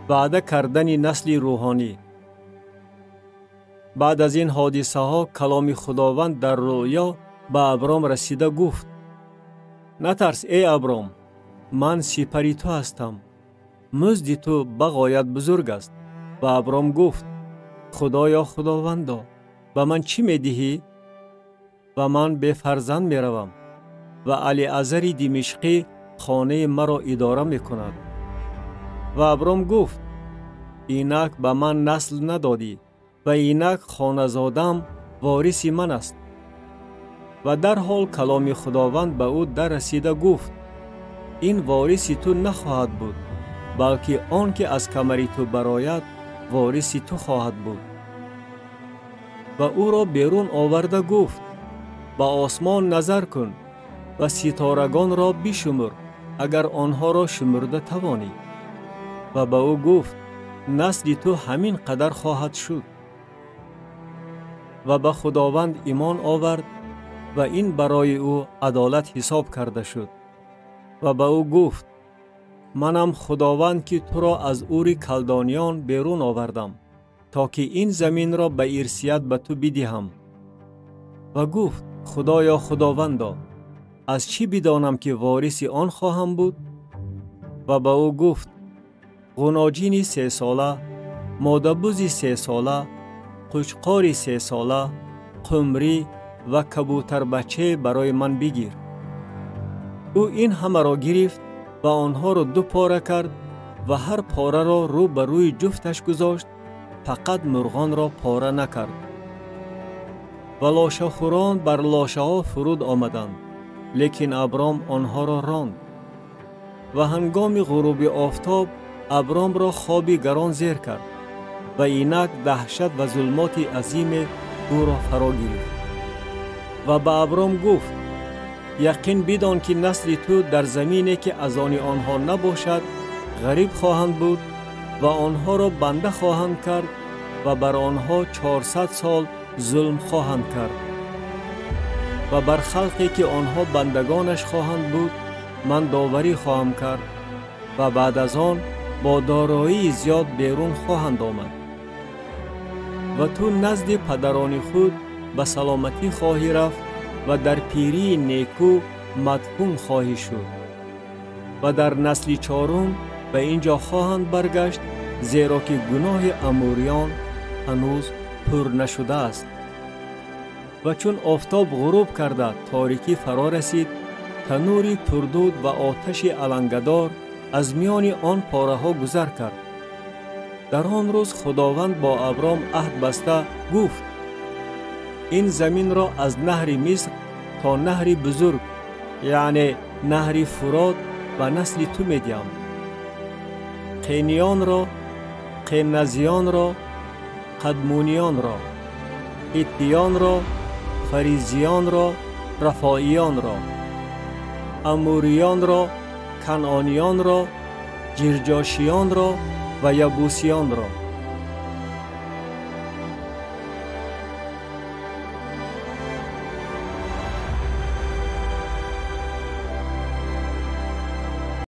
وعده کردن نسل روحانی. بعد از این حادثه ها کلام خداوند در رؤیا به ابرام رسیده گفت: نترس ای ابرام، من سپری تو هستم، مزد تو بغایت بزرگ است. و ابرام گفت: خدایا خداوندا، به من چی میدهی؟ و من به فرزند میروم و الیعزر دمشقی خانه مرا اداره میکند. و ابرام گفت: اینک به من نسل ندادی و اینک خانه‌زادم وارث من است. و در حال کلام خداوند به او در رسیده گفت: این وارث تو نخواهد بود، بلکه آن که از کمر تو برآید وارث تو خواهد بود. و او را بیرون آورده گفت: به آسمان نظر کن و ستارگان را بشمر اگر آنها را شمرده توانی. و به او گفت: نسل تو همین قدر خواهد شد. و به خداوند ایمان آورد و این برای او عدالت حساب کرده شد. و به او گفت: منم خداوند که تو را از اور کلدانیان بیرون آوردم تا که این زمین را به ارثیت به تو بدهم. و گفت: خدایا خداوندا، از چی بدانم که وارث آن خواهم بود؟ و به او گفت: غناجین 3 ساله، ماده‌بز 3 ساله، قوچقار 3 ساله، قمری و کبوتر بچه برای من بگیر. او این همه را گرفت و آنها را 2 پاره کرد و هر پاره را رو به روی جفتش گذاشت، فقط مرغان را پاره نکرد. و لاشه خوران بر لاشه ها فرود آمدند، لیکن ابرام آنها را راند. و هنگام غروب آفتاب ابرام را خوابی گران زیر کرد و اینک دهشت و ظلمات عظیم او را فرا گرفت. و به ابرام گفت: یقین بدان که نسل تو در زمینی که از آن آنها نباشد غریب خواهند بود و آنها را بنده خواهند کرد و بر آنها 400 سال ظلم خواهند کرد. و بر خلقی که آنها بندگانش خواهند بود من داوری خواهم کرد و بعد از آن با دارایی زیاد بیرون خواهند آمد. و تو نزد پدران خود به سلامتی خواهی رفت و در پیری نیکو مدفون خواهی شد. و در نسل 4 به اینجا خواهند برگشت، زیرا که گناه اموریان هنوز پر نشده است. و چون آفتاب غروب کرده تاریکی فرا رسید، تنوری پردود و آتش علنگدار از میان آن پاره ها گذر کرد. در آن روز خداوند با ابرام عهد بسته گفت: این زمین را از نهر مصر تا نهر بزرگ، یعنی نهر فرات، و نسل تو میدیم. قینیان را، قینزیان را، قدمونیان را، هیتیان را، فریزیان را، رفاییان را، اموریان را، کنعانیان را، جرجاشیان را و یبوسیان را.